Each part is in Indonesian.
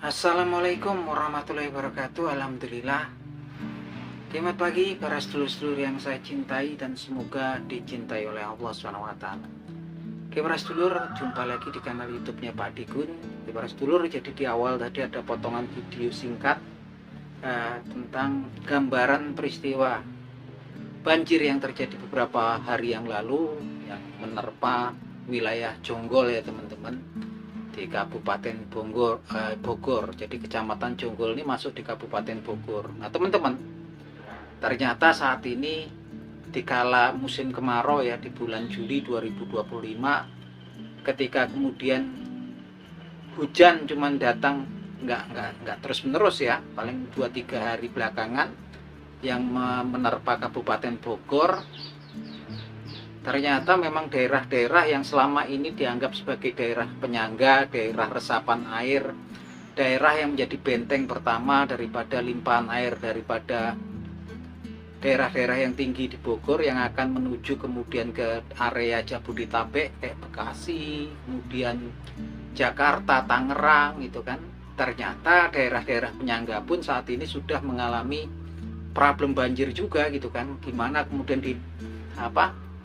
Assalamualaikum warahmatullahi wabarakatuh. Alhamdulillah. Selamat pagi para sedulur-sedulur yang saya cintai dan semoga dicintai oleh Allah SWT. Oke para sedulur, jumpa lagi di kanal YouTube-nya Pak Digun. Oke para sedulur, jadi di awal tadi ada potongan video singkat tentang gambaran peristiwa banjir yang terjadi beberapa hari yang lalu yang menerpa wilayah Jonggol ya teman-teman, di Kabupaten Bogor. Jadi Kecamatan Jonggol ini masuk di Kabupaten Bogor. Nah teman-teman, ternyata saat ini dikala musim kemarau ya, di bulan Juli 2025, ketika kemudian hujan cuman datang nggak terus menerus ya, paling 2-3 hari belakangan yang menerpa Kabupaten Bogor. Ternyata memang daerah-daerah yang selama ini dianggap sebagai daerah penyangga, daerah resapan air, daerah yang menjadi benteng pertama daripada limpahan air daripada daerah-daerah yang tinggi di Bogor yang akan menuju kemudian ke area Jabodetabek kayak Bekasi, kemudian Jakarta, Tangerang gitu kan. Ternyata daerah-daerah penyangga pun saat ini sudah mengalami problem banjir juga gitu kan. Gimana kemudian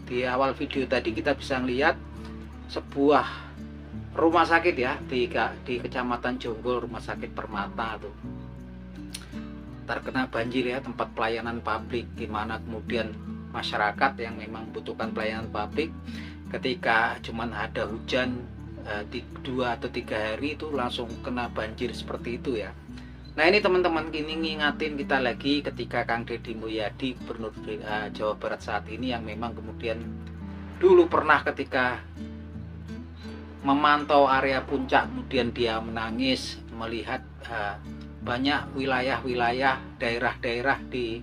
di awal video tadi kita bisa lihat sebuah rumah sakit ya di Kecamatan Jonggol, Rumah Sakit Permata tuh terkena banjir ya, tempat pelayanan publik. Gimana kemudian masyarakat yang memang membutuhkan pelayanan publik ketika cuman ada hujan 2 atau 3 hari itu langsung kena banjir seperti itu ya. Nah ini teman-teman, kini ngingatin kita lagi ketika Kang Deddy Mulyadi, Gubernur Jawa Barat saat ini, yang memang kemudian dulu pernah ketika memantau area puncak kemudian dia menangis melihat banyak wilayah-wilayah, daerah-daerah di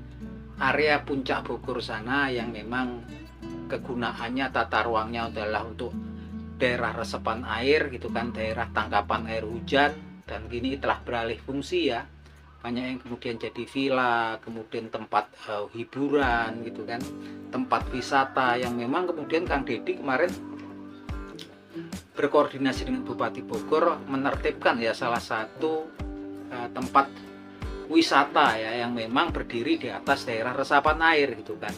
area puncak Bogor sana yang memang kegunaannya, tata ruangnya adalah untuk daerah resapan air gitu kan, daerah tangkapan air hujan, dan kini telah beralih fungsi ya. Banyak yang kemudian jadi villa, kemudian tempat hiburan gitu kan, tempat wisata yang memang kemudian Kang Deddy kemarin berkoordinasi dengan Bupati Bogor menertibkan ya salah satu tempat wisata ya yang memang berdiri di atas daerah resapan air gitu kan.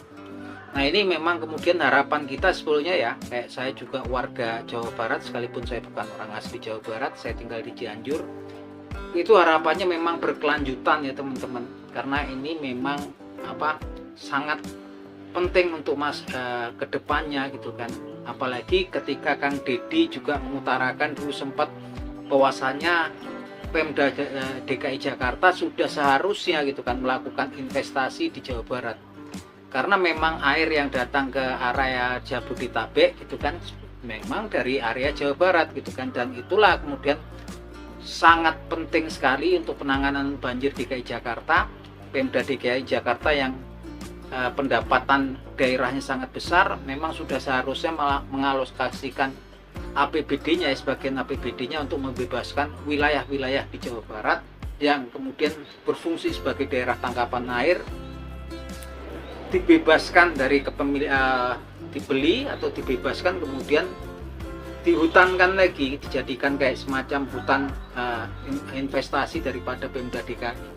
Nah ini memang kemudian harapan kita sebetulnya ya, kayak saya juga warga Jawa Barat sekalipun saya bukan orang asli Jawa Barat, saya tinggal di Cianjur, itu harapannya memang berkelanjutan ya teman-teman, karena ini memang sangat penting untuk kedepannya gitu kan. Apalagi ketika Kang Deddy juga mengutarakan dulu sempat bahwasannya Pemda DKI Jakarta sudah seharusnya gitu kan melakukan investasi di Jawa Barat, karena memang air yang datang ke area Jabodetabek gitu kan memang dari area Jawa Barat gitu kan, dan itulah kemudian sangat penting sekali untuk penanganan banjir DKI Jakarta. Pemda DKI Jakarta yang pendapatan daerahnya sangat besar memang sudah seharusnya mengalokasikan APBD-nya, sebagian APBD-nya untuk membebaskan wilayah-wilayah di Jawa Barat yang kemudian berfungsi sebagai daerah tangkapan air, dibebaskan dari dibeli atau dibebaskan kemudian dihutankan lagi, dijadikan kayak semacam hutan investasi daripada Pemda DKI.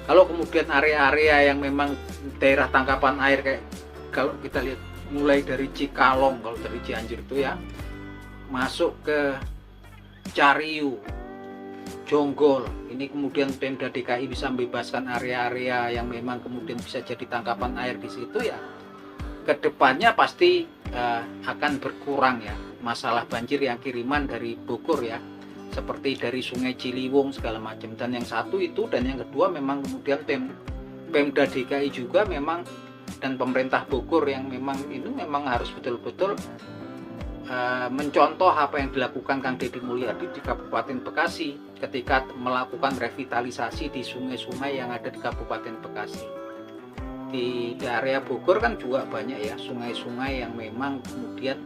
Kalau kemudian area-area yang memang daerah tangkapan air kayak kalau kita lihat mulai dari Cikalong, kalau dari Cianjur itu ya, masuk ke Cariu, Jonggol, ini kemudian Pemda DKI bisa membebaskan area-area yang memang kemudian bisa jadi tangkapan air di situ ya, kedepannya pasti akan berkurang ya masalah banjir yang kiriman dari Bogor ya, seperti dari Sungai Ciliwung segala macam. Dan yang satu itu, dan yang kedua memang kemudian Pemda DKI juga memang, dan pemerintah Bogor yang memang ini memang harus betul-betul mencontoh apa yang dilakukan Kang Deddy Mulyadi di Kabupaten Bekasi ketika melakukan revitalisasi di sungai-sungai yang ada di Kabupaten Bekasi. Di area Bogor kan juga banyak ya sungai-sungai yang memang kemudian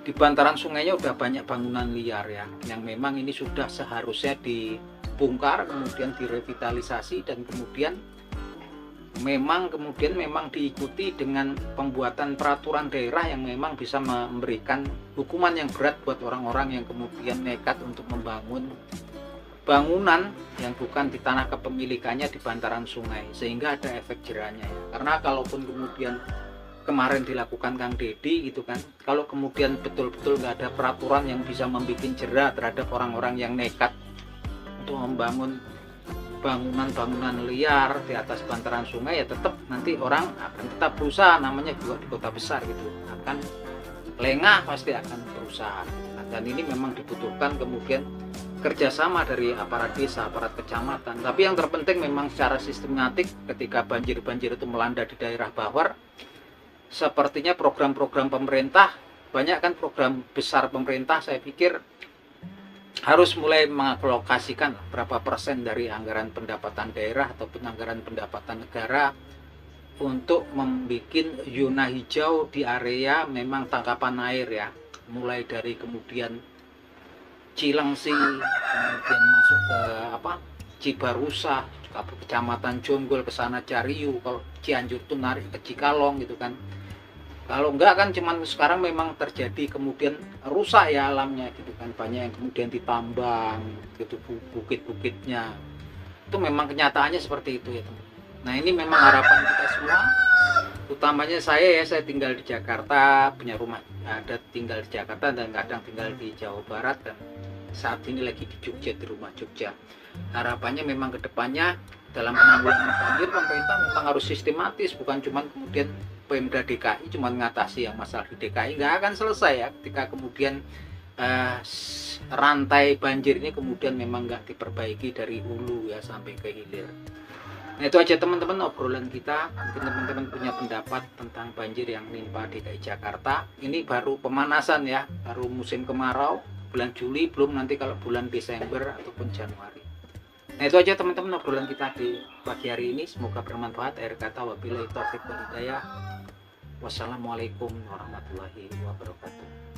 di bantaran sungainya udah banyak bangunan liar ya, yang memang ini sudah seharusnya dibongkar kemudian direvitalisasi, dan kemudian memang diikuti dengan pembuatan peraturan daerah yang memang bisa memberikan hukuman yang berat buat orang-orang yang kemudian nekat untuk membangun bangunan yang bukan di tanah kepemilikannya di bantaran sungai, sehingga ada efek jerahnya ya. Karena kalaupun kemudian kemarin dilakukan Kang Deddy gitu kan, kalau kemudian betul-betul nggak ada peraturan yang bisa membuat jerah terhadap orang-orang yang nekat untuk membangun bangunan-bangunan liar di atas bantaran sungai, ya tetap nanti orang akan tetap berusaha, namanya juga di kota besar gitu, akan lengah, pasti akan berusaha. Nah, dan ini memang dibutuhkan kemudian kerjasama dari aparat desa, aparat kecamatan. Tapi yang terpenting memang secara sistematik ketika banjir-banjir itu melanda di daerah Bawar, sepertinya program-program pemerintah, banyak kan program besar pemerintah, saya pikir harus mulai mengalokasikan berapa persen dari anggaran pendapatan daerah ataupun anggaran pendapatan negara untuk membuat zona hijau di area memang tangkapan air ya, mulai dari kemudian Cilengsi, kemudian masuk ke Cibarusah, kecamatan Jonggol ke sana Cariu, kalau Cianjur tuh narik ke Cikalong gitu kan. Kalau enggak kan cuman sekarang memang terjadi kemudian rusak ya alamnya gitu kan, banyak yang kemudian ditambang gitu bukit-bukitnya. Itu memang kenyataannya seperti itu ya teman. Nah ini memang harapan kita semua, utamanya saya tinggal di Jakarta, punya rumah ada tinggal di Jakarta dan kadang tinggal di Jawa Barat, dan saat ini lagi di Jogja, di rumah Jogja. Harapannya memang kedepannya dalam penanggulangan banjir pemerintah memang harus sistematis, bukan cuman kemudian Pemda DKI cuma mengatasi yang masalah di DKI, nggak akan selesai ya ketika kemudian rantai banjir ini kemudian memang nggak diperbaiki dari hulu ya sampai ke hilir. Nah itu aja teman-teman obrolan kita. Mungkin teman-teman punya pendapat tentang banjir yang menimpa DKI Jakarta. Ini baru pemanasan ya, baru musim kemarau bulan Juli, belum nanti kalau bulan Desember ataupun Januari. Nah itu aja teman-teman obrolan kita di pagi hari ini, semoga bermanfaat. Akhir kata wabillahi taufiq wal hidayah. Wassalamualaikum warahmatullahi wabarakatuh.